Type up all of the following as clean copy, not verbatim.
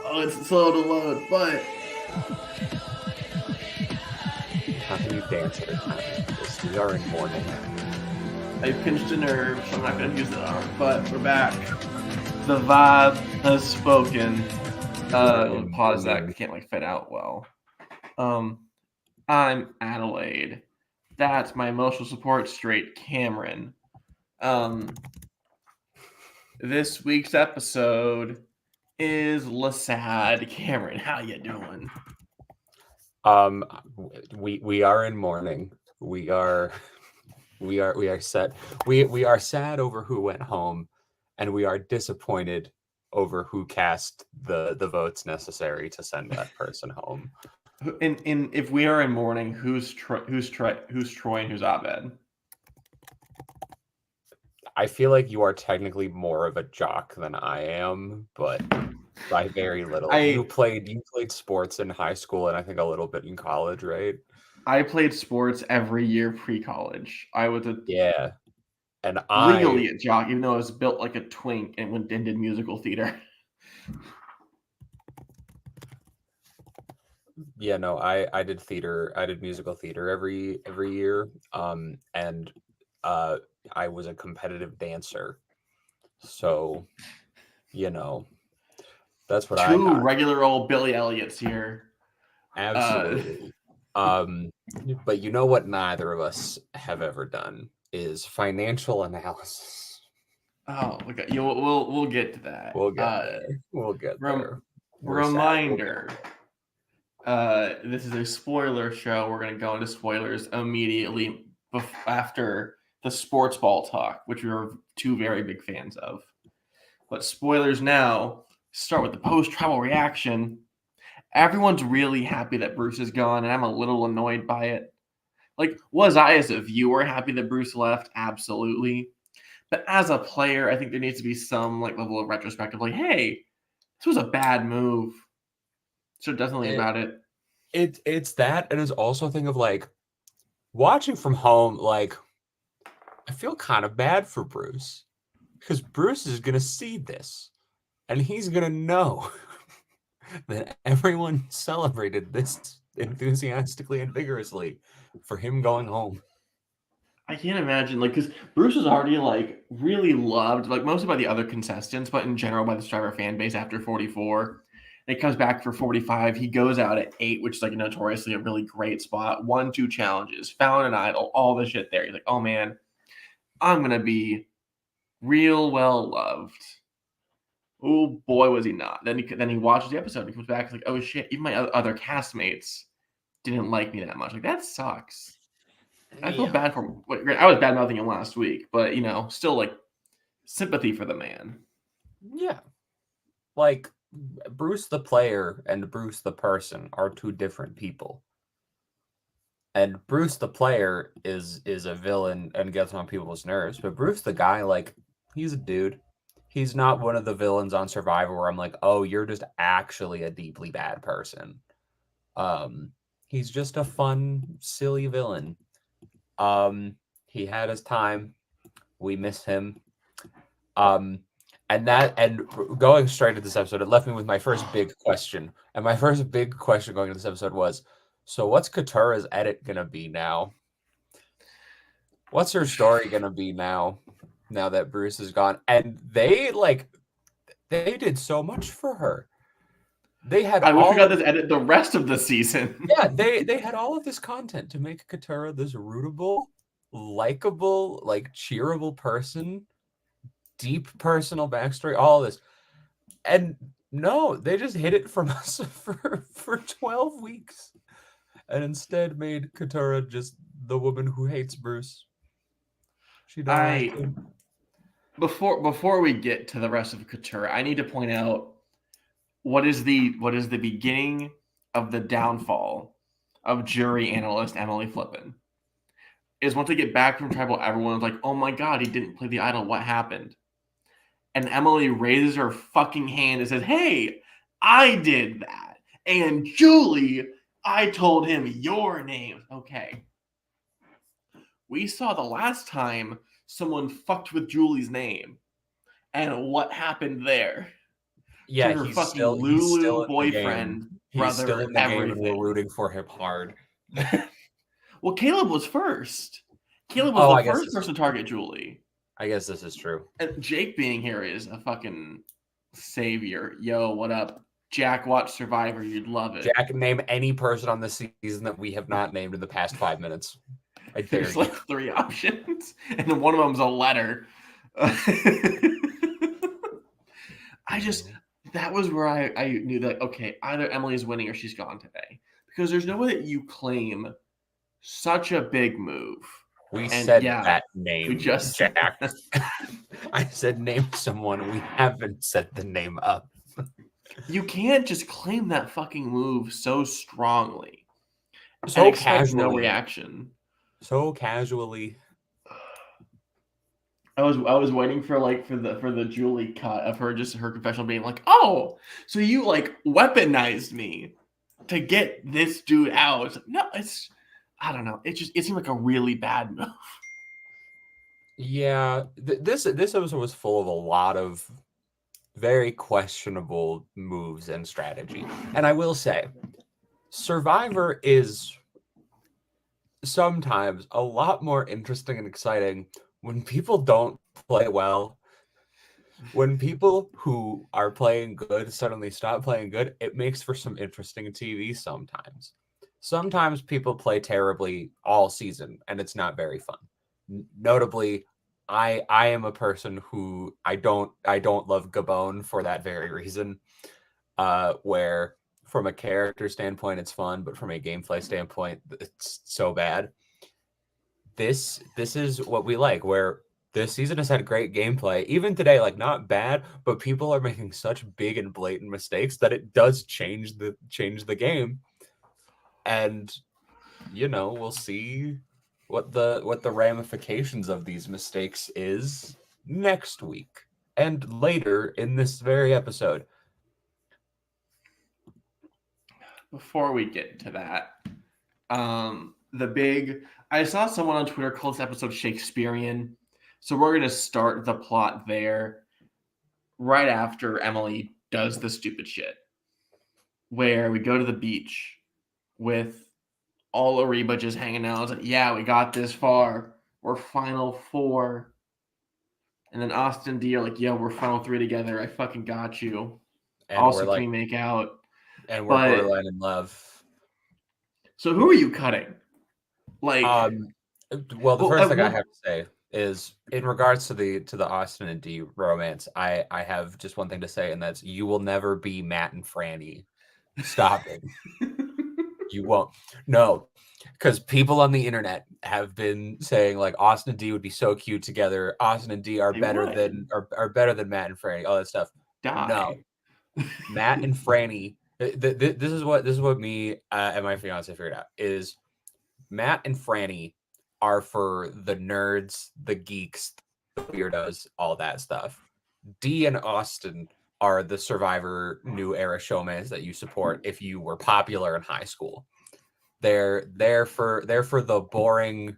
Oh, it's slow to load, but How can you dance at a time like this? We are in mourning. I pinched a nerve, so I'm not going to use that arm. But we're back. The vibe has spoken. We are Let me in pause that. I mourning. can't fit out well. Um, I'm Adelaide. That's my emotional support straight Cameron. Um, this week's episode is Lasad. Cameron, how you doing? Um, we are in mourning. We are sad. We are sad over who went home, and we are disappointed over who cast the votes necessary to send that person home. In if we are in mourning, who's Troy and who's Abed? I feel like you are technically more of a jock than I am, but by very little. You I played sports in high school and I think a little bit in college, right? I played sports every year pre-college. I was Yeah. And I legally a jock, even though I was built like a twink and went and did musical theater. yeah, no, I did theater. I did musical theater every year. And uh I was a competitive dancer. So, you know, that's what I Two got. regular old Billy Elliots here. Uh, Absolutely. Um, but you know what neither of us have ever done is financial analysis. oh, okay. We'll get to that. We'll get there. We'll get Rem- there. We're sad. We'll get reminder. This is a spoiler show. We're gonna go into spoilers immediately after the sports ball talk, which we were two very big fans of. But spoilers now. Start with the post-travel reaction. Everyone's really happy that Bruce is gone, and I'm a little annoyed by it. Like, was I as a viewer happy that Bruce left? Absolutely. But as a player, I think there needs to be some like level of retrospective, like, hey, this was a bad move. So definitely it. about it. It's that, and it's also a thing of like watching from home. Like I feel kind of bad for Bruce because Bruce is gonna see this, and he's gonna know that everyone celebrated this enthusiastically and vigorously for him going home. I can't imagine, like, because Bruce was already like really loved, like mostly by the other contestants, but in general by the Survivor fan base after 44. And he comes back for 45. He goes out at 8, which is like notoriously a really great spot. 1-2 challenges, found an idol, all the shit there. He's like, oh man, I'm gonna be real well loved. Oh boy, was he not. Then he watches the episode and he comes back and like, oh shit, even my other castmates didn't like me that much. Like that sucks. I feel Yeah. bad for him. I was bad mouthing him last week, but still like sympathy for the man. Yeah. Like Bruce the player and Bruce the person are two different people. And Bruce the player is a villain and gets on people's nerves, but Bruce the guy, like, he's a dude. He's not one of the villains on Survivor where I'm like, oh, you're just actually a deeply bad person. Um, he's just a fun, silly villain. He had his time. We miss him. Um, and going straight to this episode, it left me with my first big question. And my first big question going into this episode was, so what's Katura's edit gonna be now? What's her story gonna be now? Now that Bruce is gone, and they did so much for her. They had I wish we all got of this edit the rest of the season. yeah, they had all of this content to make Katura this rootable, likable, like cheerable person, deep personal backstory, all of this. And no, they just hid it from us for 12 weeks and instead made Katura just the woman who hates Bruce. She don't like I him. before we get to the rest of Couture, I need to point out what is the beginning of the downfall of jury analyst Emily Flippin. Is once they get back from tribal, everyone's like, "Oh my god, he didn't play the idol. What happened?" And Emily raises her fucking hand and says, "Hey, I did that." And Julie, I told him your name. Okay. We saw the last time someone fucked with Julie's name and what happened there. Yeah, her he's fucking still Lulu in the game. boyfriend, He's still brother, in the game, and we're everything. rooting for him hard. Well, Caleb was first. Caleb was Oh, the I guess first person to target Julie. I guess this is true. And Jake being here is a fucking savior. Yo, what up? Jack watch Survivor. You'd love it. Jack, name any person on this season that we have not named in the past 5 minutes. I dare There's you. like 3 options, and then one of them's a letter. That was where I knew that, okay, either Emily's winning or she's gone today. Because there's no way that you claim such a big move. We And said yeah, that name, we just Jack. I said name someone. We haven't set the name up. You can't just claim that fucking move so strongly. So and expect casually. no reaction. So casually. I was waiting for the Julie cut of her confessional being like, oh, so you like weaponized me to get this dude out. No, I don't know. It seemed like a really bad move. Yeah, this episode was full of a lot of very questionable moves and strategy. And I will say, Survivor is sometimes a lot more interesting and exciting when people don't play well. When people who are playing good suddenly stop playing good, it makes for some interesting TV sometimes. Sometimes people play terribly all season, and it's not very fun. Notably, I am a person who I don't love Gabon for that very reason. Where from a character standpoint it's fun, but from a gameplay standpoint it's so bad. This is what we like, where this season has had great gameplay. Even today, like not bad, but people are making such big and blatant mistakes that it does change the game. And we'll see what the ramifications of these mistakes is next week and later in this very episode. Before we get to that, I saw someone on Twitter call this episode Shakespearean. So we're gonna start the plot there right after Emily does the stupid shit. Where we go to the beach with all Ariba just hanging out. It's like, yeah, we got this far. We're final 4. And then Austin and D are like, yo, we're final 3 together. I fucking got you. And also, can we make out? And we're borderline in love. So who are you cutting? Like, well, the first thing I have to say is in regards to the Austin and D romance, I have just one thing to say, and that's you will never be Matt and Franny. Stop it. You won't. No, because people on the internet have been saying like Austin and D would be so cute together. Austin and D are better than Matt and Franny. All that stuff. Die. No, Matt and Franny. This is what me and my fiance figured out is Matt and Franny are for the nerds, the geeks, the weirdos, all that stuff. D and Austin are the Survivor new era showmans that you support if you were popular in high school. They're for the boring,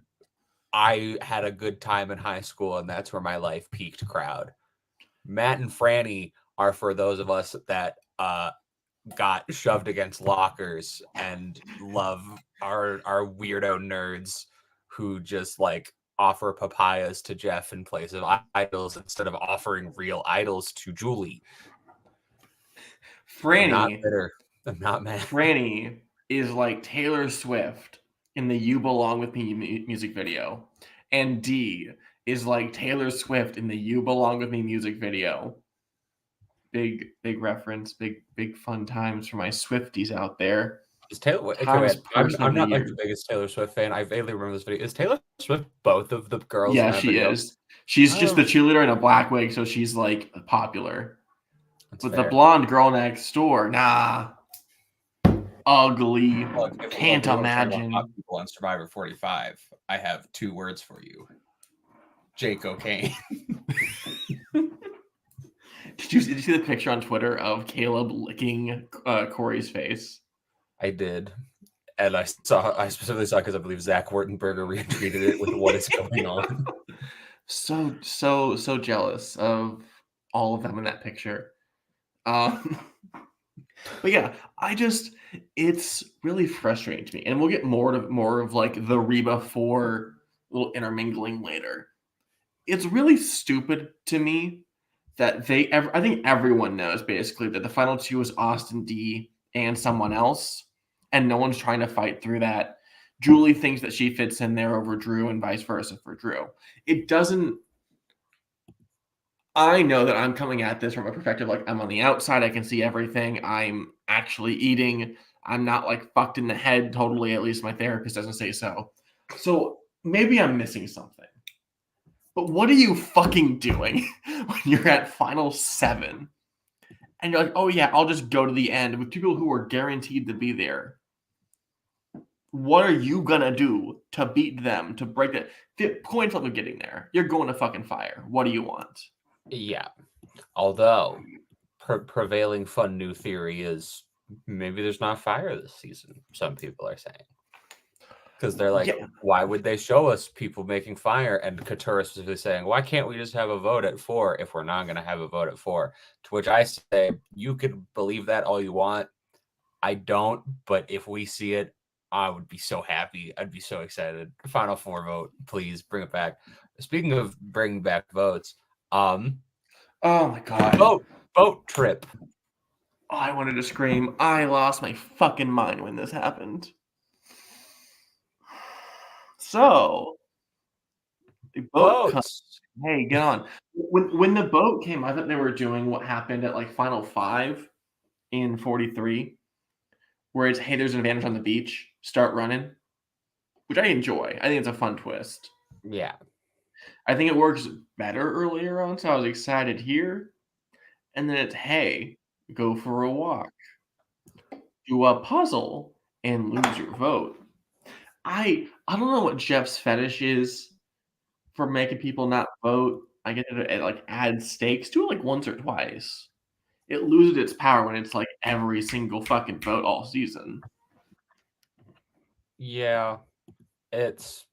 I had a good time in high school and that's where my life peaked crowd. Matt and Franny are for those of us that got shoved against lockers and love our weirdo nerds who just like offer papayas to Jeff in place of idols instead of offering real idols to Julie. Franny, I'm not bitter. I'm not mad. Franny is like Taylor Swift in the "You Belong with Me" music video, and D is like Taylor Swift in the "You Belong with Me" music video. Big reference, big fun times for my Swifties out there. Is Taylor? Okay, I'm not like the biggest Taylor Swift fan. I vaguely remember this video. Is Taylor Swift both of the girls? Yeah, she is. She's just the cheerleader in a black wig, so she's like popular. But fair. The blonde girl next door, nah, ugly. Look, can't imagine. People on Survivor 45. I have 2 words for you: Jake O'Kane. Did you see the picture on Twitter of Caleb licking Corey's face? I did. And I specifically saw because I believe Zach Wurtenberger retweeted it with what is going on. So jealous of all of them in that picture. Um, but yeah, it's really frustrating to me, and we'll get more of like the Reba 4 little intermingling later. It's really stupid to me that I think everyone knows basically that the final two is Austin D and someone else, and no one's trying to fight through that. Julie thinks that she fits in there over Drew and vice versa for Drew. It doesn't. I know that I'm coming at this from a perspective like I'm on the outside. I can see everything. I'm actually eating. I'm not like fucked in the head totally. At least my therapist doesn't say so. So maybe I'm missing something. But what are you fucking doing when you're at final 7? And you're like, oh yeah, I'll just go to the end with people who are guaranteed to be there. What are you gonna do to beat them, to break it? The coin flip of getting there. You're going to fucking fire. What do you want? Yeah. Although, prevailing fun new theory is maybe there's not fire this season, some people are saying. Because they're like, why would they show us people making fire? And Couture specifically saying, why can't we just have a vote at 4 if we're not going to have a vote at 4? To which I say, you could believe that all you want. I don't, but if we see it, I would be so happy. I'd be so excited. Final 4 vote, please bring it back. Speaking of bringing back votes, oh my god, boat trip. Oh, I wanted to scream. I lost my fucking mind when this happened. So the boat comes. Hey, get on. When the boat came, I thought they were doing what happened at like final 5 in 43, where it's hey, there's an advantage on the beach, start running, which I enjoy. I think it's a fun twist. Yeah, I think it works better earlier on, so I was excited here. And then it's hey, go for a walk, do a puzzle, and lose your vote. I don't know what Jeff's fetish is for making people not vote. I get it like add stakes. Do it like once or twice. It loses its power when it's like every single fucking vote all season. Yeah, it's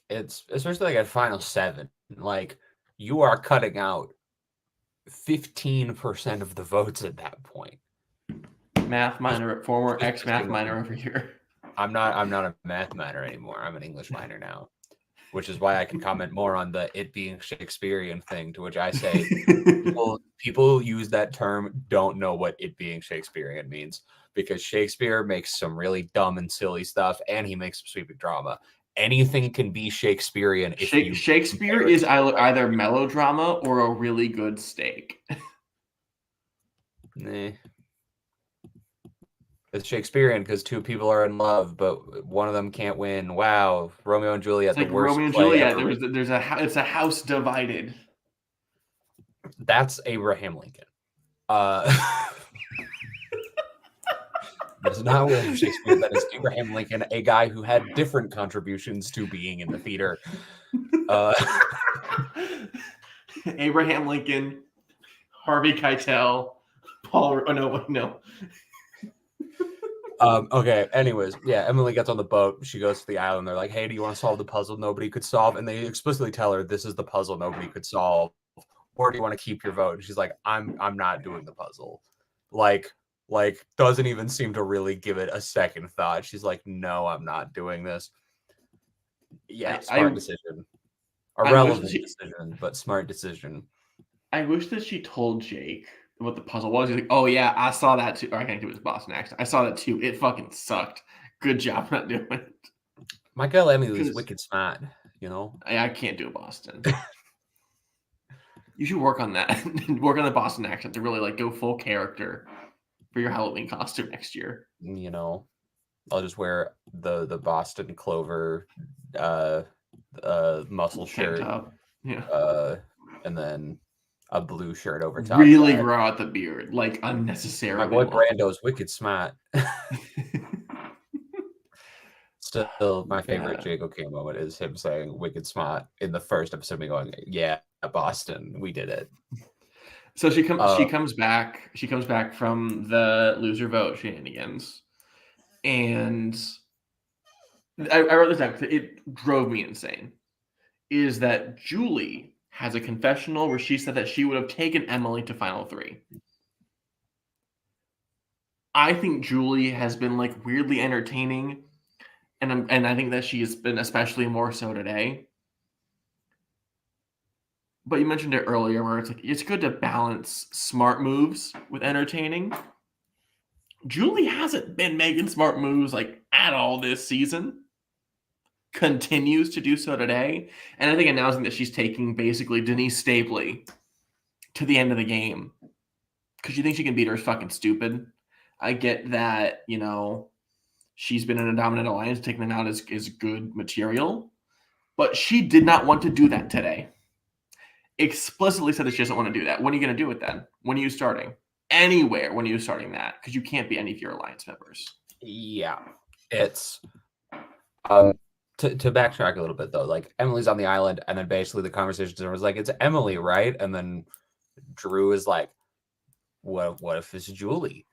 especially like at final 7. Like you are cutting out 15% of the votes at that point. Math minor, former ex math minor over here. I'm not a math minor anymore. I'm an English minor now, which is why I can comment more on the it being Shakespearean thing, to which I say people use that term don't know what it being Shakespearean means, because Shakespeare makes some really dumb and silly stuff and he makes some sweeping drama. Anything can be Shakespearean if you Shakespeare is either melodrama or a really good steak. Nah. It's Shakespearean because 2 people are in love, but one of them can't win. Wow, Romeo and Juliet, It's like the worst Romeo and play Juliet. ever. It's a house divided. That's Abraham Lincoln. That's not William Shakespeare. That is Abraham Lincoln, a guy who had different contributions to being in the theater. Abraham Lincoln, Harvey Keitel, Paul. Oh no. Okay. Anyways, yeah. Emily gets on the boat. She goes to the island. They're like, "Hey, do you want to solve the puzzle nobody could solve?" And they explicitly tell her, "This is the puzzle nobody could solve." Or do you want to keep your vote? And she's like, "I'm not doing the puzzle." Like doesn't even seem to really give it a second thought. She's like, "No, I'm not doing this." Yeah, smart decision. Irrelevant decision, but smart decision. I wish that she told Jake what the puzzle was. He's like, "Oh yeah, I saw that too." Or I can't do his Boston accent. I saw that too. It fucking sucked. Good job not doing it. My girl Emily is wicked smart, you know. I can't do Boston. You should work on that. Work on the Boston accent to really like go full character for your Halloween costume next year. You know, I'll just wear the Boston Clover muscle shirt. Yeah. And then a blue shirt over top. Really grow out the beard, like unnecessarily. My boy Brando's wicked smart. Still, my favorite Jago King moment is him saying "wicked smart" in the first episode. Me going, "Yeah, Boston, we did it." So she comes back. She comes back from the loser vote shenanigans, and I wrote this down because it drove me insane. Is that Julie has a confessional where she said that she would have taken Emily to final 3. I think Julie has been like weirdly entertaining, and I think that she has been especially more so today. But you mentioned it earlier where it's like it's good to balance smart moves with entertaining. Julie hasn't been making smart moves like at all this season. Continues to do so today. And I think announcing that she's taking basically Denise Stabley to the end of the game because she thinks she can beat her is fucking stupid. I get that, she's been in a dominant alliance, taking them out is good material. But she did not want to do that today. Explicitly said that she doesn't want to do that. When are you going to do it then? When are you starting? Anywhere when are you starting that? Because you can't be any of your alliance members. Yeah. It's to backtrack a little bit though, like Emily's on the island, and then basically the conversation was like, it's Emily, right? And then Drew is like, what if it's Julie?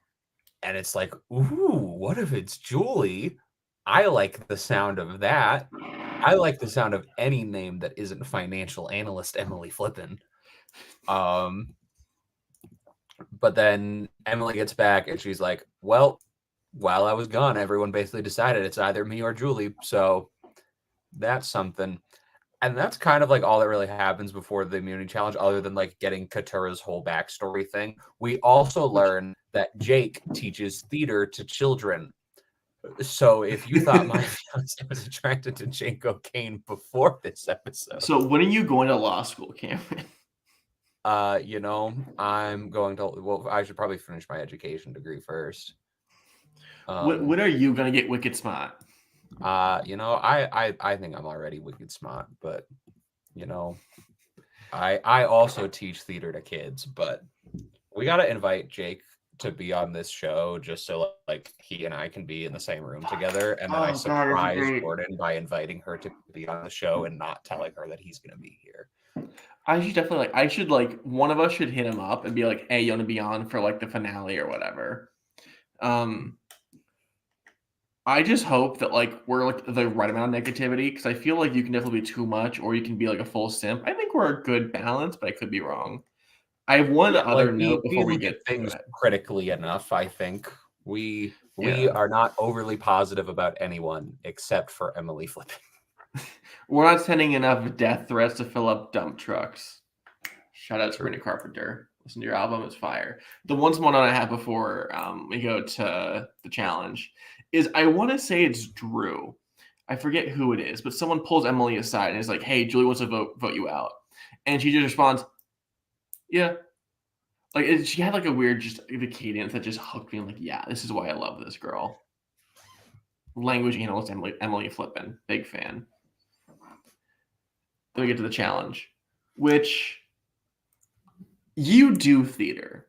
And it's like, ooh, what if it's Julie? I like the sound of that. I like the sound of any name that isn't financial analyst Emily Flippin. But then Emily gets back and she's like, well, while I was gone, everyone basically decided it's either me or Julie. So that's something. And that's kind of like all that really happens before the immunity challenge, other than like getting Katura's whole backstory thing. We also learn that Jake teaches theater to children. So if you thought my fiance was attracted to Jake O'Kane before this episode. So when are you going to law school, Cameron? I'm going to, well, I should probably finish my education degree first. When are you going to get wicked smart? I think I'm already wicked smart, but I also teach theater to kids, but we got to invite Jake to be on this show just so like he and I can be in the same room together, and then I surprise Jordan by inviting her to be on the show and not telling her that he's going to be here. One of us should hit him up and be like, hey, you want to be on for like the finale or whatever. I just hope that like we're like the right amount of negativity, because I feel like you can definitely be too much or you can be like a full simp. I think we're a good balance, but I could be wrong. I have one other note before we get things critically enough. I think we are not overly positive about anyone except for Emily Flippin. We're not sending enough death threats to fill up dump trucks. Shout out to Sabrina Carpenter. Listen to your album, it's fire. The one small note I have before we go to the challenge is I want to say it's Drew. I forget who it is, but someone pulls Emily aside and is like, hey, Julie wants to vote you out. And she just responds, yeah. Like she had like a weird the cadence that just hooked me. I'm like, yeah, this is why I love this girl. Language analyst Emily Flippin, big fan. Then we get to the challenge, which you do theater.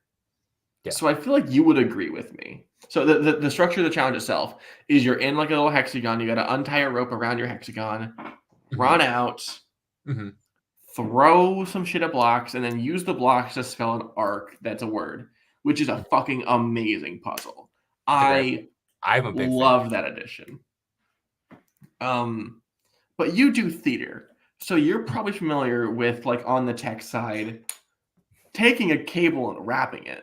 Yeah. So I feel like you would agree with me. So the structure of the challenge itself is you're in like a little hexagon. You got to untie a rope around your hexagon, run out, throw some shit at blocks, and then use the blocks to spell an arc that's a word, which is a fucking amazing puzzle. I'm a big love that addition. But you do theater, so you're probably familiar with like on the tech side, taking a cable and wrapping it.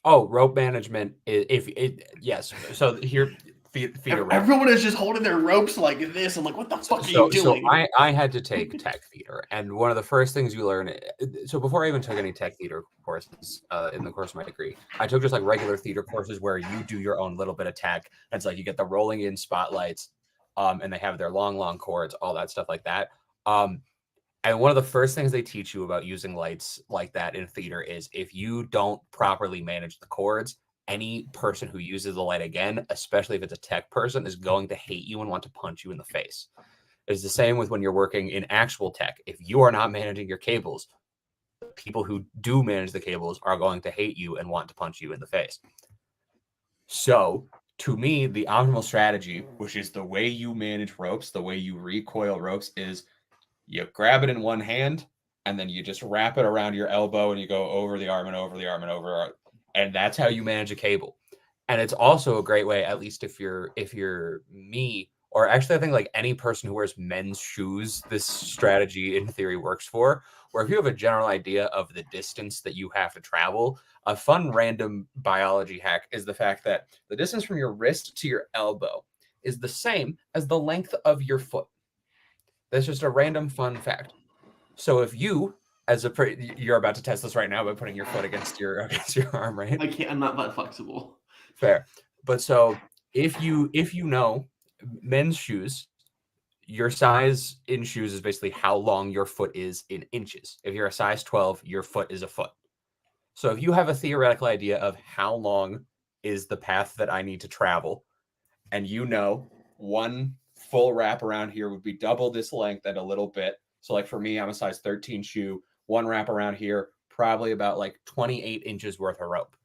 Oh, rope management yes. So here, theater. Everyone is just holding their ropes like this. I'm like, what the fuck are you doing? So I had to take tech theater, and one of the first things you learn. So before I even took any tech theater courses in the course of my degree, I took just like regular theater courses where you do your own little bit of tech. And it's like you get the rolling in spotlights, and they have their long cords, all that stuff like that. And one of the first things they teach you about using lights like that in theater is if you don't properly manage the cords, any person who uses the light again, especially if it's a tech person, is going to hate you and want to punch you in the face. It's the same with when you're working in actual tech. If you are not managing your cables, the people who do manage the cables are going to hate you and want to punch you in the face. So to me, the optimal strategy, which is the way you manage ropes, the way you recoil ropes, is you grab it in one hand and then you just wrap it around your elbow and you go over the arm and over the arm and over. And that's how you manage a cable. And it's also a great way, at least if you're me, or actually I think like any person who wears men's shoes, this strategy in theory works for, where if you have a general idea of the distance that you have to travel, A fun random biology hack is the fact that the distance from your wrist to your elbow is the same as the length of your foot. That's just a random fun fact. So if you, you're about to test this right now by putting your foot against your arm, right? I can't. I'm not that flexible. Fair. But so if you know men's shoes, your size in shoes is basically how long your foot is in inches. If you're a size 12, your foot is a foot. So if you have a theoretical idea of how long is the path that I need to travel, and you know one full wrap around here would be double this length and a little bit. So like for me, I'm a size 13 shoe. One wrap around here, probably about like 28 inches worth of rope.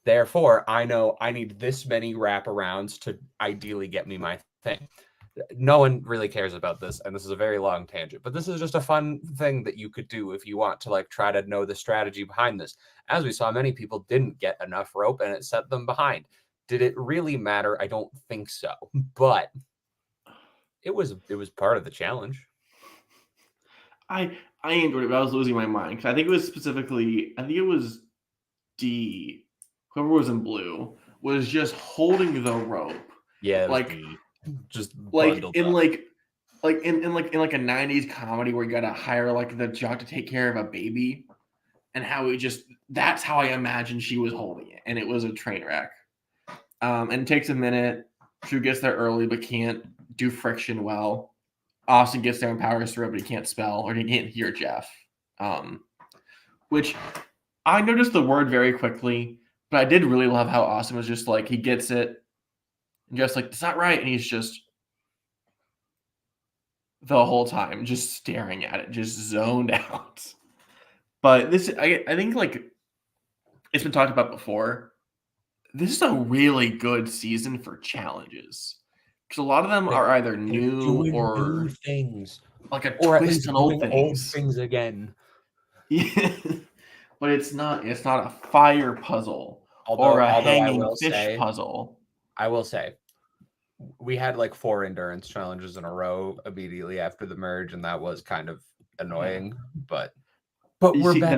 Therefore, I know I need this many wraparounds to ideally get me my thing. No one really cares about this, and this is a very long tangent, but this is just a fun thing that you could do if you want to like try to know the strategy behind this. As we saw, many people didn't get enough rope and it set them behind. Did it really matter? I don't think so, but it was part of the challenge. I enjoyed it, but I was losing my mind because I think it was specifically. I think it was D. Whoever was in blue was just holding the rope. Yeah, like D. Just like in up. like in a 90s comedy where you gotta hire like the jock to take care of a baby, and how that's how I imagine she was holding it, and it was a train wreck. And it takes a minute. Drew gets there early but can't do friction well. Austin gets there and powers through, but he can't spell or he can't hear Jeff. Which I noticed the word very quickly, but I did really love how Austin was just like, he gets it, and Jeff's like, it's not right, and he's just the whole time just staring at it, just zoned out. But this, I think, like it's been talked about before. This is a really good season for challenges because a lot of them are either new or new things, like a or twist on old things. Again. Yeah, but it's not a fire puzzle or a Although hanging fish puzzle. I will say, we had like 4 endurance challenges in a row immediately after the merge, and that was kind of annoying. Yeah. But you we're see, better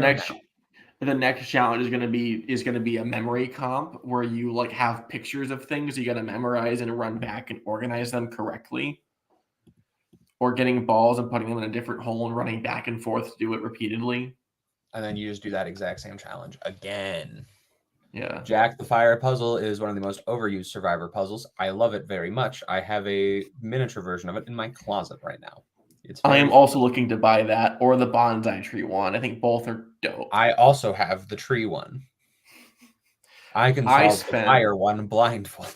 the now. next challenge is gonna be a memory comp where you like have pictures of things you gotta memorize and run back and organize them correctly. Or getting balls and putting them in a different hole and running back and forth to do it repeatedly. And then you just do that exact same challenge again. Yeah. Jack the Fire puzzle is one of the most overused Survivor puzzles. I love it very much. I have a miniature version of it in my closet right now. I am also looking to buy that or the bonsai tree one. I think both are dope. I also have the tree one. I can solve the fire one blindfolded.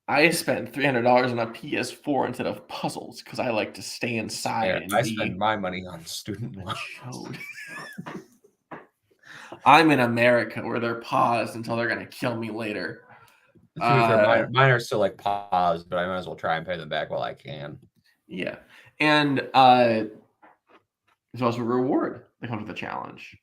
I spent $300 on a PS4 instead of puzzles because I like to stay inside. I spend my money on student loans. I'm in America where they're paused until they're gonna kill me later. Mine are still like paused, but I might as well try and pay them back while I can. Yeah, and there's also a reward that comes with the challenge.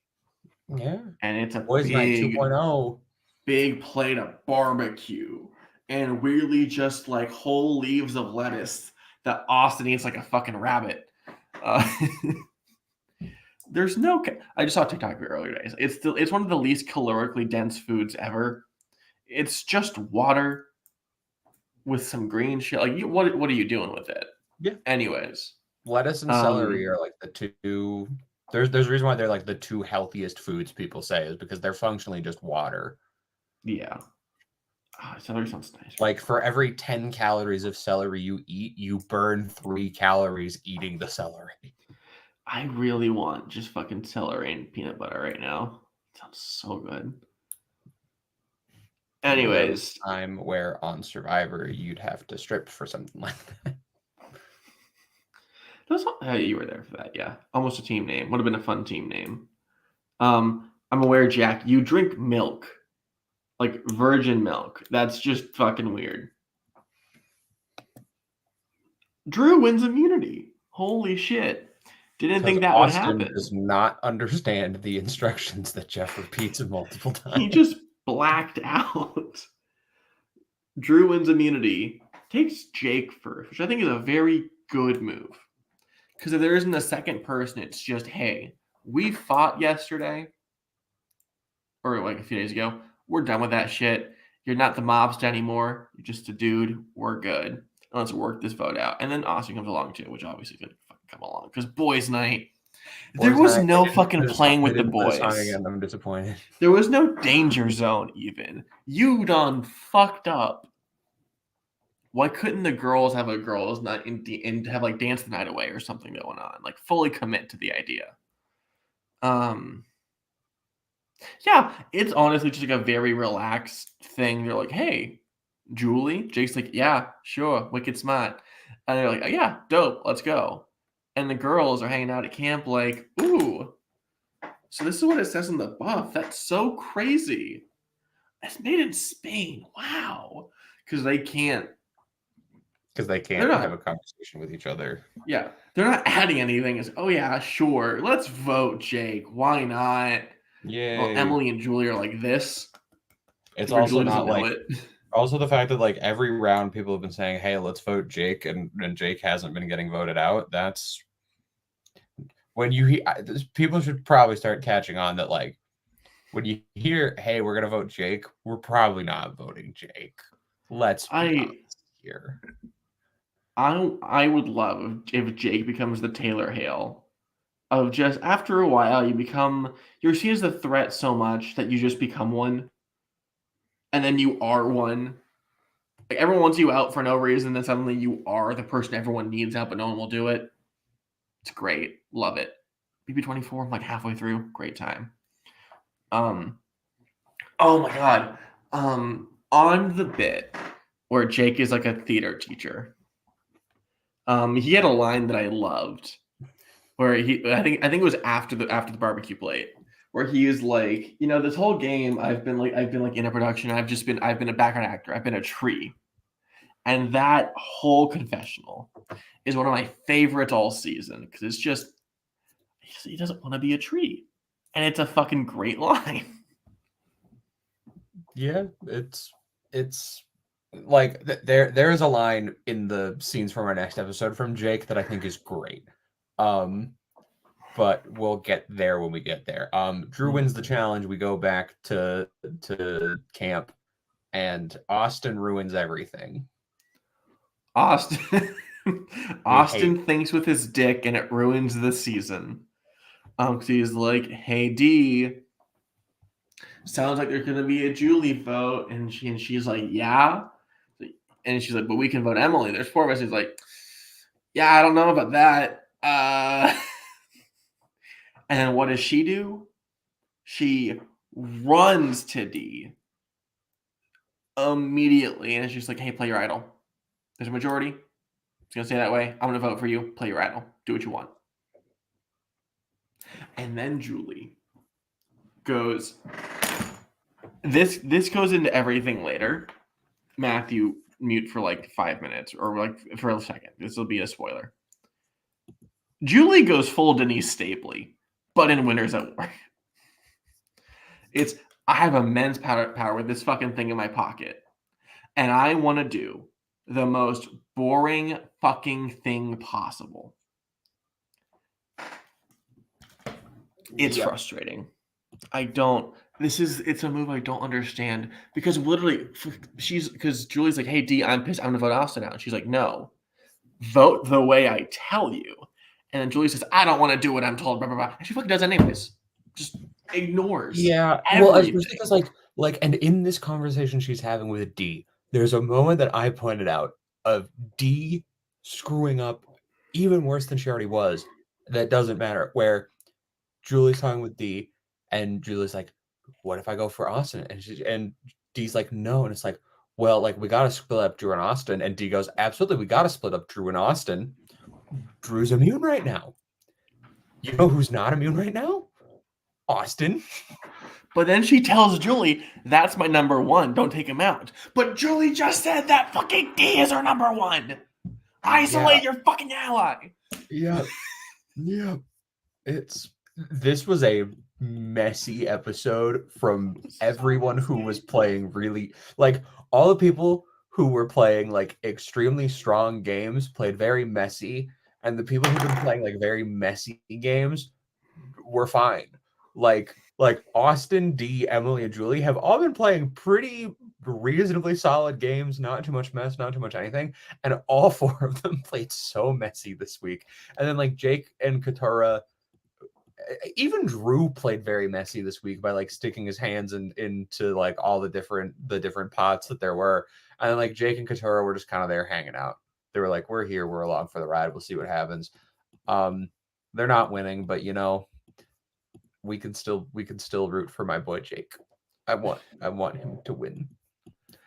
Yeah, and it's a Boys Night 2.0, big plate of barbecue, and weirdly just like whole leaves of lettuce that Austin eats like a fucking rabbit. There's no. I just saw a TikTok earlier today. It's one of the least calorically dense foods ever. It's just water with some green shit. Like, what are you doing with it? Yeah. Anyways, lettuce and celery are like the two. There's a reason why they're like the 2 healthiest foods people say is because they're functionally just water. Yeah. Celery sounds nice. Like for every 10 calories of celery you eat, you burn 3 calories eating the celery. I really want just fucking celery and peanut butter right now. It sounds so good. Anyways, time where on Survivor you'd have to strip for something like that. You were there for that, yeah. Almost a team name. Would have been a fun team name. I'm aware, Jack, you drink milk. Like virgin milk. That's just fucking weird. Drew wins immunity. Holy shit. Didn't think that would happen. Austin does not understand the instructions that Jeff repeats multiple times. He just blacked out. Drew wins immunity. Takes Jake first, which I think is a very good move. Because if there isn't a second person, it's just, hey, we fought yesterday. or like a few days ago, we're done with that shit. You're not the mobster anymore. You're just a dude. We're good. Let's work this vote out. And then Austin comes along too, which obviously could fucking come along because boys' night. There was no fucking playing with the boys. And I'm disappointed. There was no danger zone even. You done fucked up. Why couldn't the girls have a girls' night and have like dance the night away or something going on? Like fully commit to the idea. Yeah, it's honestly just like a very relaxed thing. They're like, hey, Julie. Jake's like, yeah, sure, wicked smart. And they're like, oh, yeah, dope, let's go. And the girls are hanging out at camp like, ooh. So this is what it says in the buff. That's so crazy. It's made in Spain. Wow. Because they can't have a conversation with each other. Yeah, they're not adding anything. It's, oh yeah, sure, let's vote Jake. Why not? Yeah. Well, Emily and Julie are like this. It's also not like also the fact that like every round people have been saying, hey, let's vote Jake, and Jake hasn't been getting voted out. That's when you people should probably start catching on that, like, when you hear, hey, we're gonna vote Jake, we're probably not voting Jake. Let's be honest here. I would love if Jake becomes the Taylor Hale of just after a while you're seen as a threat so much that you just become one, and then you are one. Like everyone wants you out for no reason, then suddenly you are the person everyone needs out, but no one will do it. It's great, love it. BB24, I'm like halfway through, great time. Oh my god, on the bit where Jake is like a theater teacher. He had a line that I loved, where I think it was after the barbecue plate, where he is like, this whole game I've been in a production. I've been a background actor. I've been a tree, and that whole confessional is one of my favorites all season because it's just he doesn't want to be a tree, and it's a fucking great line. Yeah, it's like there is a line in the scenes from our next episode from Jake that I think is great. But we'll get there when we get there. Drew wins the challenge. We go back to camp, and Austin ruins everything. Austin thinks with his dick, and it ruins the season. Because he's like, "Hey D, sounds like there's gonna be a Julie vote," and she's like, "Yeah," and she's like, "But we can vote Emily. There's 4 of us." He's like, "Yeah, I don't know about that." And then what does she do? She runs to D immediately, and she's like, "Hey, play your idol. There's a majority. It's gonna stay that way. I'm gonna vote for you. Play your idol. Do what you want." And then Julie goes. This goes into everything later. Matthew, mute for like 5 minutes or like for a second. This will be a spoiler. Julie goes full Denise Stapley, but in Winners at War. It's, I have immense power with this fucking thing in my pocket, and I want to do the most boring fucking thing possible. It's frustrating. It's a move I don't understand, because literally because Julie's like, "Hey D, I'm pissed. I'm gonna vote Austin out." And she's like, "No, vote the way I tell you." And then Julie says, "I don't want to do what I'm told." Blah blah blah. And she fucking does anyways. Just ignores. Yeah. Everything. Well, especially because and in this conversation she's having with D, there's a moment that I pointed out of D screwing up even worse than she already was. That doesn't matter. Where Julie's talking with D, and Julie's like, "What if I go for Austin?" And D's like, "No." And it's like, well, like, we got to split up Drew and Austin. And D goes, "Absolutely, we got to split up Drew and Austin. Drew's immune right now. You know who's not immune right now? Austin." But then she tells Julie, "That's my number one. Don't take him out." But Julie just said that fucking D is her number one. Isolate your fucking ally. Yeah. Yeah. This was a messy episode from everyone who was playing really, like, all the people who were playing like extremely strong games played very messy, and the people who've been playing like very messy games were fine. Like, like Austin, D, Emily, and Julie have all been playing pretty reasonably solid games, not too much mess, not too much anything. And all four of them played so messy this week. And then like Jake and Katara, even Drew played very messy this week by like sticking his hands into like all the different pots that there were. And then like Jake and Katara were just kind of there hanging out. They were like, we're here, we're along for the ride. We'll see what happens. They're not winning, but you know, we can still root for my boy Jake. I want him to win.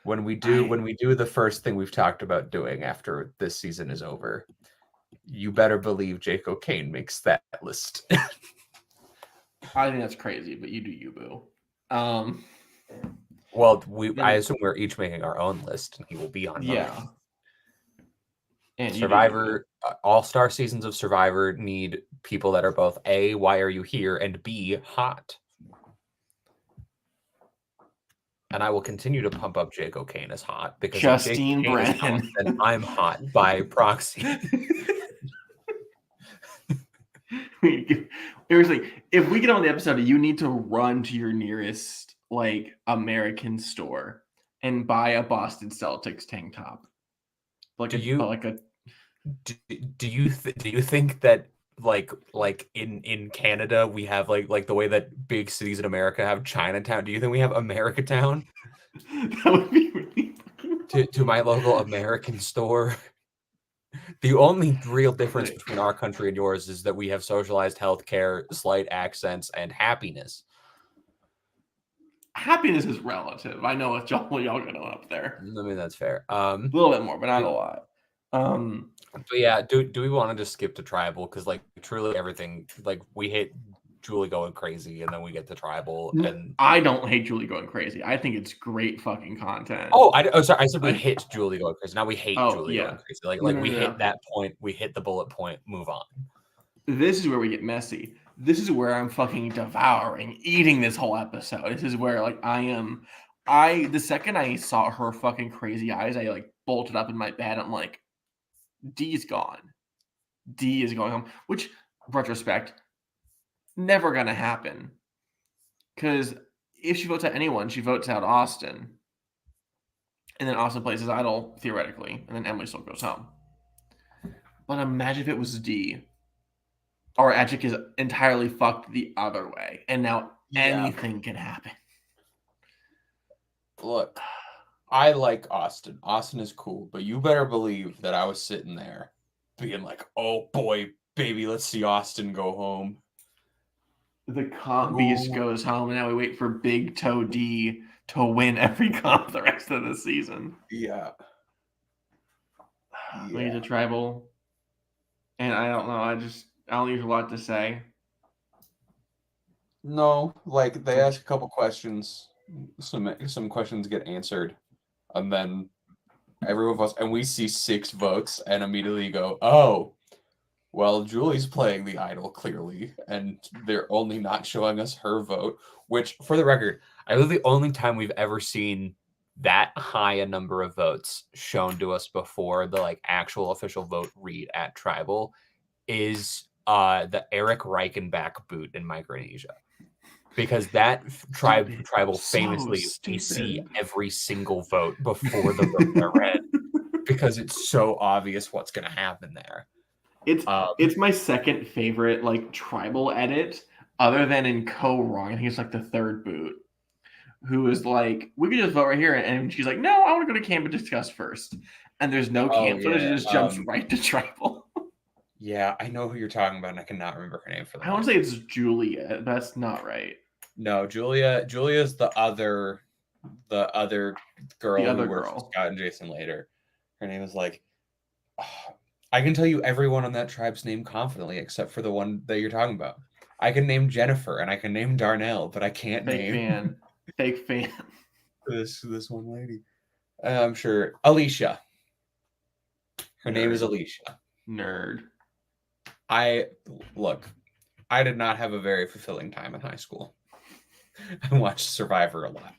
When we do the first thing we've talked about doing after this season is over, you better believe Jake O'Kane makes that list. I think that's crazy, but you do you, boo. Well, I assume we're each making our own list, and he will be on yeah. mine. And Survivor, all-star seasons of Survivor need people that are both A, why are you here, and B, hot. And I will continue to pump up Jake O'Kane as hot because Justine if Jake O'Kane is hot, then I'm hot by proxy. Seriously, if we get on the episode, you need to run to your nearest like American store and buy a Boston Celtics tank top. Do you think that like in Canada we have like the way that big cities in America have Chinatown? Do you think we have Americatown? That would be really to my local American store. The only real difference between our country and yours is that we have socialized healthcare, slight accents, and happiness. Happiness is relative. I know it's y'all going up there. I mean, that's fair. A little bit more, but not a lot. But yeah, do we want to just skip to tribal? Because like truly everything, like we hate Julie going crazy, and then we get to tribal. And I don't hate Julie going crazy. I think it's great fucking content. Sorry, I said we hit Julie going crazy. Now we hate Julie going crazy. Like we hit that point. We hit the bullet point. Move on. This is where we get messy. This is where I'm fucking devouring, eating this whole episode. This is where like the second I saw her fucking crazy eyes, I like bolted up in my bed. I'm like, D's gone. D is going home, which retrospect, never gonna happen. Because if she votes out anyone, she votes out Austin. And then Austin plays his idol, theoretically, and then Emily still goes home. But imagine if it was D. Or Edgic is entirely fucked the other way. And now anything can happen. Look, I like Austin. Austin is cool, but you better believe that I was sitting there being like, oh boy, baby, let's see Austin go home. The comp beast goes home, and now we wait for Big Toe D to win every comp the rest of the season. Yeah. We need a tribal. And I don't know. I don't use a lot to say. No, like they ask a couple questions, some questions get answered, and then everyone votes, and we see 6 votes, and immediately go, oh, well, Julie's playing the idol clearly, and they're only not showing us her vote. Which, for the record, I believe the only time we've ever seen that high a number of votes shown to us before the like actual official vote read at tribal is the Eric Reichenbach boot in Micronesia, because that tribal famously we see every single vote before the votes are read because it's so obvious what's going to happen there. It's my second favorite like tribal edit, other than in Co-Wrong. I think it's like the 3rd boot, who is like, we could just vote right here, and she's like, no, I want to go to camp and discuss first. And there's no camp footage; it just jumps right to tribal. Yeah, I know who you're talking about, and I cannot remember her name for that. I want to say it's Julia, but that's not right. No, Julia's the other girl who works with Scott and Jason later. Her name is like, I can tell you everyone on that tribe's name confidently, except for the one that you're talking about. I can name Jennifer and I can name Darnell, but I can't name fake fan. This one lady. I'm sure Alicia. Her name is Alicia. Nerd. I did not have a very fulfilling time in high school. I watched Survivor a lot.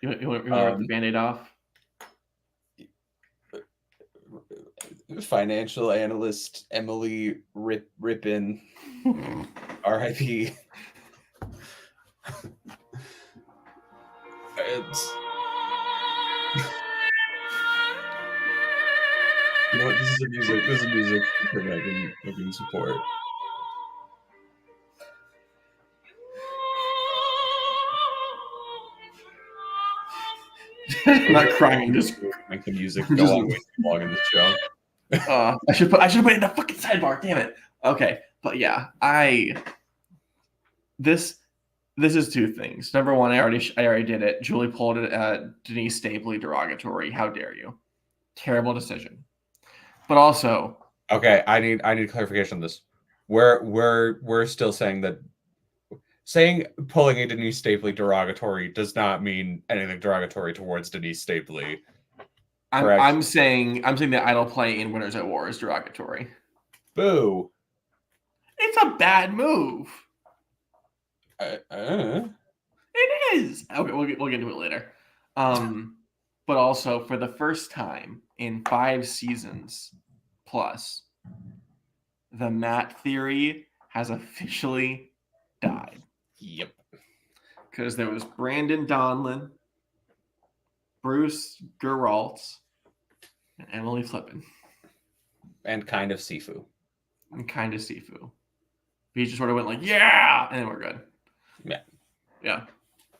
You want to rip the Band-Aid off? Financial analyst Emily Rippin, R.I.P. It's you know what? This is a music. This is a music thing I can support. I'm not crying. Just make the music go on way too long in this show. I should put it in the fucking sidebar. Damn it. Okay, but yeah, this is two things. Number one, I already did it. Julie pulled it at Denise Stapley derogatory. How dare you? Terrible decision. But also, okay, I need clarification on this. We're still saying that saying pulling a Denise Stapley derogatory does not mean anything derogatory towards Denise Stapley. I'm saying that idle play in Winners at War is derogatory. Boo! It's a bad move. It is. Okay, we'll get into it later. But also for the first time in 5 seasons plus, the Matt theory has officially died. Yep. Because there was Brandon Donlin, Bruce Geralt, and Emily Flippin. And kind of Sifu. He just sort of went like, yeah, and then we're good. Yeah.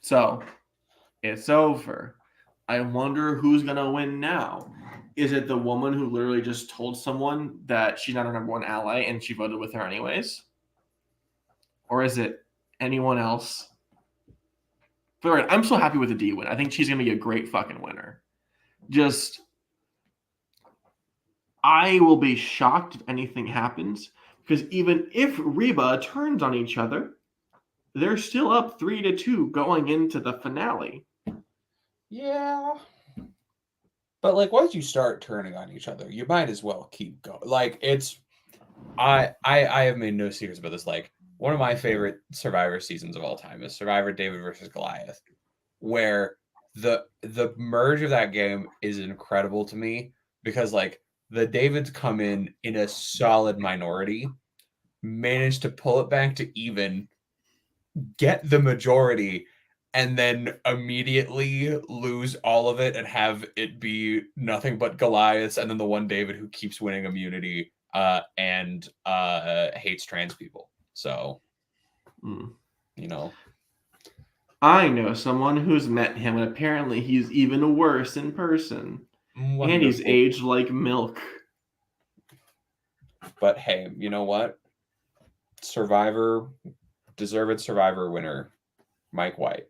So it's over. I wonder who's going to win now. Is it the woman who literally just told someone that she's not her number one ally and she voted with her anyways? Or is it anyone else? But I'm so happy with the D win. I think she's going to be a great fucking winner. I will be shocked if anything happens, because even if Reba turns on each other, they're still up 3-2 going into the finale. Yeah. But like once you start turning on each other, you might as well keep going. Like it's I have made no secrets about this. Like one of my favorite Survivor seasons of all time is Survivor David versus Goliath, where the merge of that game is incredible to me because like the Davids come in a solid minority, manage to pull it back to even, get the majority, and then immediately lose all of it and have it be nothing but Goliaths, and then the one David who keeps winning immunity and hates trans people. So, you know. I know someone who's met him, and apparently he's even worse in person. Wonderful. And he's aged like milk. But hey, you know what? Deserved Survivor winner, Mike White.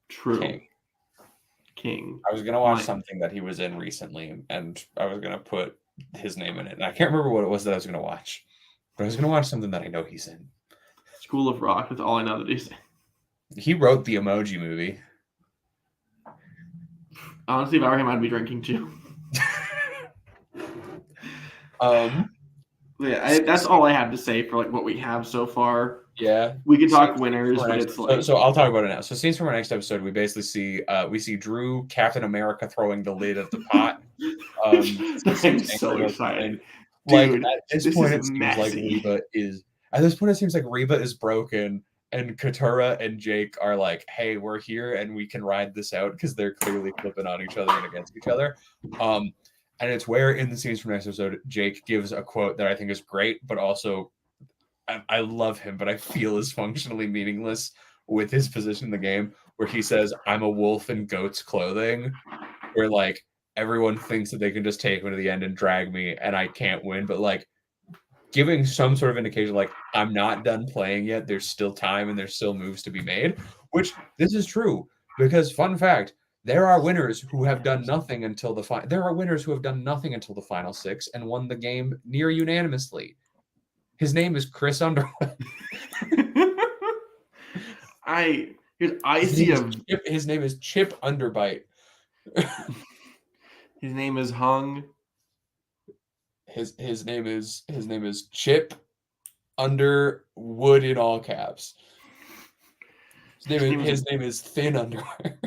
True. King. I was going to watch something that he was in recently, and I was going to put his name in it. And I can't remember what it was that I was going to watch. But I was going to watch something that I know he's in. School of Rock, that's all I know that he's in. He wrote the Emoji Movie. Honestly, if I were him, I'd be drinking too. Yeah, that's all I have to say for like what we have so far. Yeah, we can talk winners, but it's like so. I'll talk about it now. So, scenes from our next episode, we basically see Drew, Captain America, throwing the lid of the pot. I'm so excited, like dude, at this point, it seems like Reba is broken, and Katura and Jake are like, "Hey, we're here, and we can ride this out," because they're clearly flipping on each other and against each other. And it's where in the scenes from next episode, Jake gives a quote that I think is great, but also I love him, but I feel is functionally meaningless with his position in the game, where he says, "I'm a wolf in goat's clothing," where like everyone thinks that they can just take me to the end and drag me and I can't win, but like giving some sort of indication like I'm not done playing yet, there's still time and there's still moves to be made, which this is true because fun fact, there are winners who have done nothing until the final. There are winners who have done nothing until the final 6 and won the game near unanimously. His name is Chris Underwood. His name is Chip Underbite. His name is Hung. His name is Chip Underwood in all caps. His name is Thin Underwear.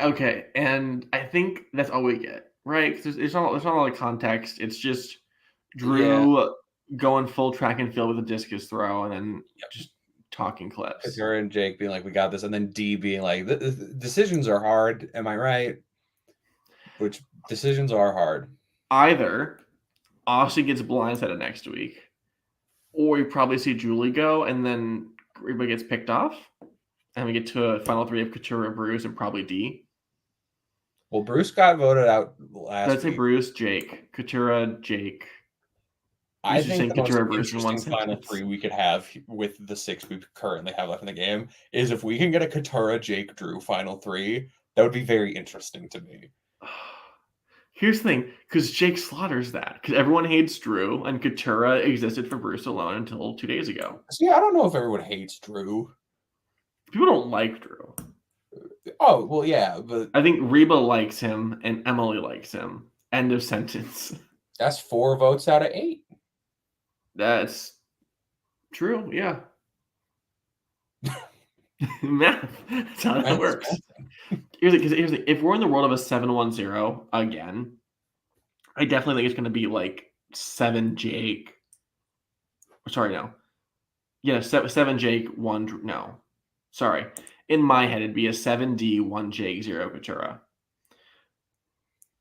Okay, and I think that's all we get, right? Because there's not a lot of context. It's just Drew going full track and field with a discus throw, and then just talking clips. Katura and Jake being like, "We got this," and then D being like, the "Decisions are hard." Am I right? Which decisions are hard. Either Austin gets blindsided next week, or you probably see Julie go, and then Reba gets picked off, and we get to a final three of Katura, Bruce, and probably D. Well, Bruce got voted out last Let's say week. Bruce, Jake, Katura, Jake. I think the most Katura, Bruce in one interesting final sentence. three we could have with the 6 we currently have left in the game is if we can get a Katura, Jake, Drew final three. That would be very interesting to me. Here's the thing, because Jake slaughters that, because everyone hates Drew, and Katura existed for Bruce alone until 2 days ago. See, I don't know if everyone hates Drew. People don't like Drew. Oh, well, yeah, but I think Reba likes him, and Emily likes him. End of sentence. that's 4 votes out of 8. That's true, yeah. Math. That's how that works. Here's the if we're in the world of a 7-1-0 again, I definitely think it's going to be like 7 Jake. Sorry, no. Yeah, 7 Jake, 1 Drew. No. Sorry. In my head, it'd be a 7D, 1 Jake, 0 Katura.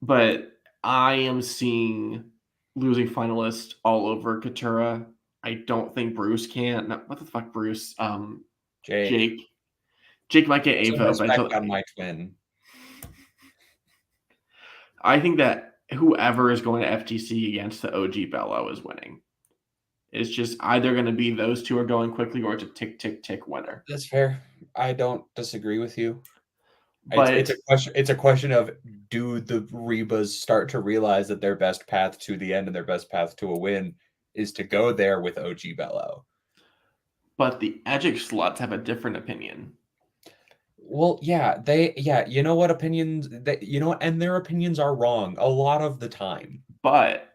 But I am seeing losing finalists all over Katura. I don't think Bruce can. No, what the fuck, Bruce? Jake. Jake might get a vote, but respect on my twin. I think that whoever is going to FTC against the OG Bello is winning. It's just either going to be those two are going quickly, or it's a tick, tick, tick winner. That's fair. I don't disagree with you. But it's a question of, do the Rebas start to realize that their best path to the end and their best path to a win is to go there with OG Bello? But the Edgic sluts have a different opinion. Well, yeah, you know what, opinions that and their opinions are wrong a lot of the time. But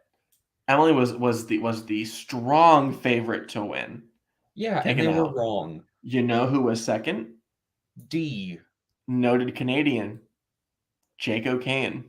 Emily was the strong favorite to win. Yeah, and they were wrong. You know who was second? D. Noted Canadian, Jake O'Kane.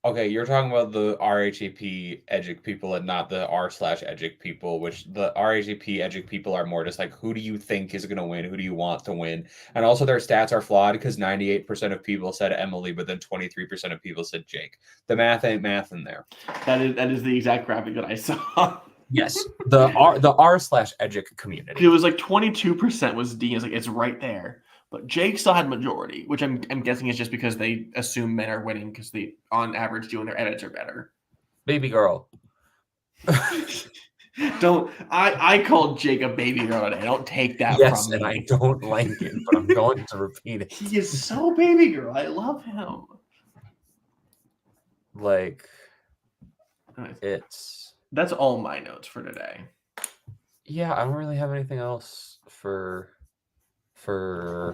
Okay, you're talking about the RHAP Edgic people and not the r/Edgic people, which the RHAP Edgic people are more just like, who do you think is going to win? Who do you want to win? And also their stats are flawed because 98% of people said Emily, but then 23% of people said Jake. The math ain't math in there. That is the exact graphic that I saw. Yes, the r/Edgic community. It was like 22% was D. It's like it's right there. But Jake still had majority, which I'm guessing is just because they assume men are winning because they, on average, doing their edits are better. Baby girl. I called Jake a baby girl today. Don't take that yes, from me. And I don't like it, but I'm going to repeat it. He is so baby girl. I love him. Like, that's all my notes for today. Yeah, I don't really have anything else for I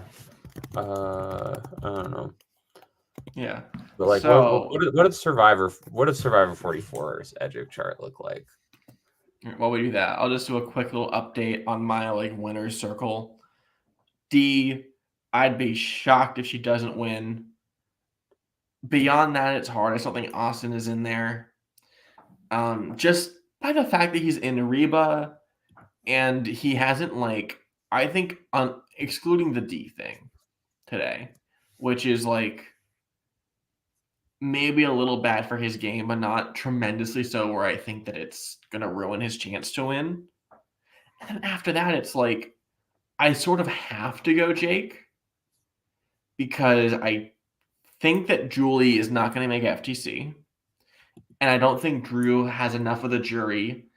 don't know. Yeah. But like, so, what did Survivor 44's Edgic chart look like? While we do that, I'll just do a quick little update on my winner's circle. D, I'd be shocked if she doesn't win. Beyond that, it's hard. I still think Austin is in there. Just by the fact that he's in Reba and he hasn't I think on excluding the D thing today, which is maybe a little bad for his game, but not tremendously so where I think that it's going to ruin his chance to win. And then after that, it's I sort of have to go Jake because I think that Julie is not going to make FTC. And I don't think Drew has enough of the jury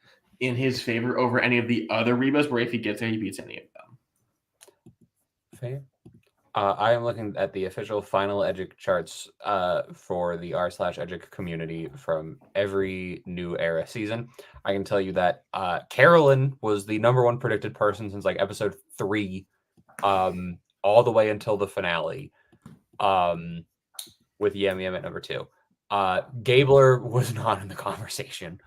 in his favor over any of the other Rebas where if he gets there, he beats any of them. Fair. I am looking at the official final Edgic charts for the r/Edgic community from every new era season. I can tell you that Carolyn was the number 1 predicted person since episode 3, all the way until the finale, with Yem Yem at number 2. Gabler was not in the conversation.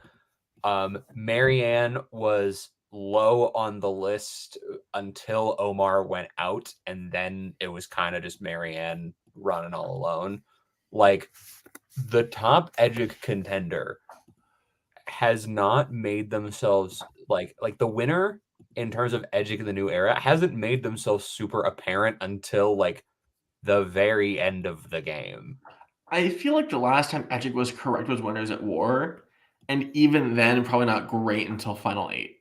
Marianne was low on the list until Omar went out, and then it was kind of just Marianne running all alone. The top Edgic contender has not made themselves like the winner in terms of edging in the new era hasn't made themselves super apparent until like the very end of the game. I feel like the last time Edgic was correct was Winners at War, and even then, probably not great until Final 8.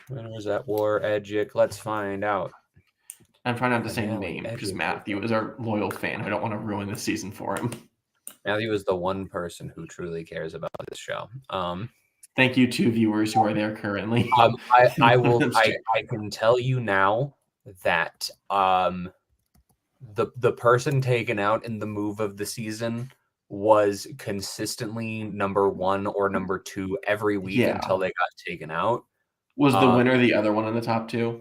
Winners at War, Edgic. Let's find out. I'm trying not to say Finale, name because Edgic. Matthew is our loyal fan. I don't want to ruin the season for him. Matthew is the one person who truly cares about this show. Thank you to viewers who are there currently. I will. I can tell you now that the person taken out in the move of the season was consistently number 1 or number 2 every week until they got taken out. Was the winner the other one in the top 2?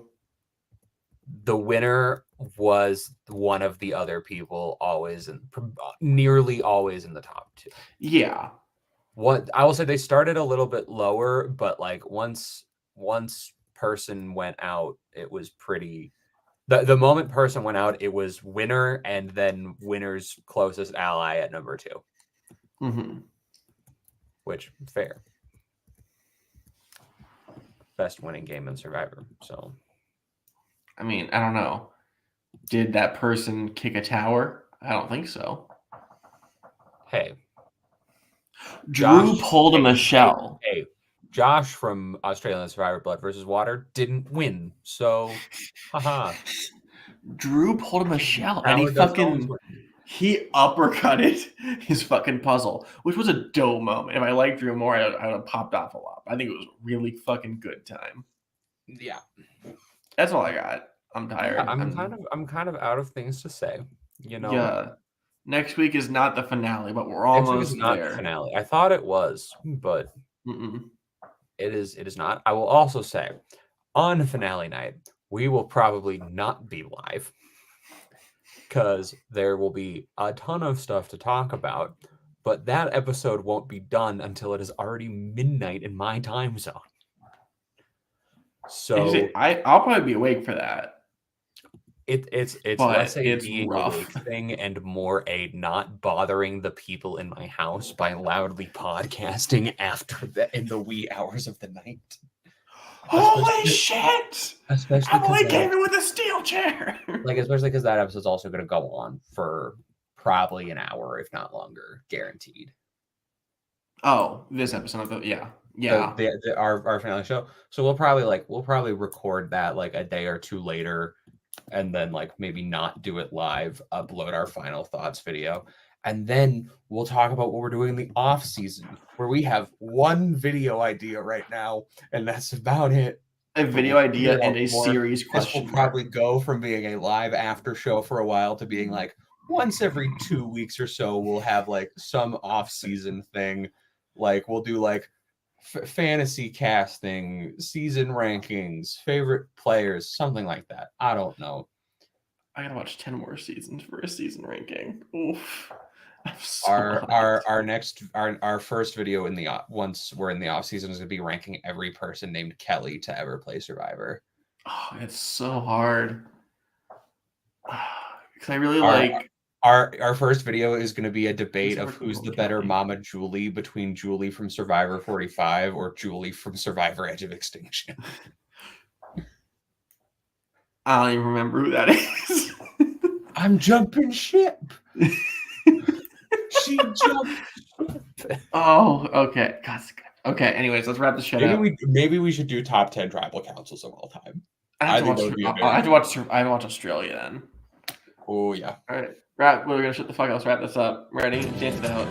The winner was one of the other people, nearly always in the top 2. Yeah. What I will say, they started a little bit lower, but like once person went out, it was pretty. The moment person went out, it was winner and then winner's closest ally at number 2. Mm-hmm. Which fair. Best winning game in Survivor. So, I mean, I don't know. Did that person kick a tower? I don't think so. Hey, Drew pulled a Michelle. Hey, Josh from Australian Survivor Blood versus Water didn't win. So, haha. Drew pulled a Michelle, and he uppercutted his fucking puzzle, which was a dope moment. If I liked Drew more, I would have popped off a lot. I think it was a really fucking good time. Yeah, that's all I got. I'm tired. I'm kind of out of things to say. You know. Yeah. Next week is not the finale, but we're almost there. Not the finale. I thought it was, but it is not. I will also say, on finale night, we will probably not be live because there will be a ton of stuff to talk about, but that episode won't be done until it is already midnight in my time zone. So I'll probably be awake for that. It's less a being awake thing and more a not bothering the people in my house by loudly podcasting in the wee hours of the night. Holy shit! Especially Emily came in with a steel chair. Especially because that episode's also going to go on for probably an hour, if not longer, guaranteed. Oh, this episode, yeah. Our finale show. So we'll probably record that like a day or two later. And then maybe not do it live, upload our final thoughts video. And then we'll talk about what we're doing in the off season, where we have one video idea right now, and that's about it. A video idea and a series question. This will probably go from being a live after show for a while to being once every 2 weeks or so, we'll have some off season thing. We'll do fantasy casting, season rankings, favorite players, something like that. I don't know. I gotta watch 10 more seasons for a season ranking. Oof. Our first video once we're in the off season is gonna be ranking every person named Kelly to ever play Survivor. Oh, it's so hard. Because I really Our first video is going to be a debate of who's the better Mama Julie between Julie from Survivor 45 or Julie from Survivor Edge of Extinction. I don't even remember who that is. I'm jumping ship. She jumped ship. Oh, okay. God, okay, anyways, let's wrap this shit up. Maybe we should do top 10 tribal councils of all time. I have to watch Australia then. Oh, yeah. All right. We're going to shut the fuck up. Let's wrap this up. Ready? Dance it out.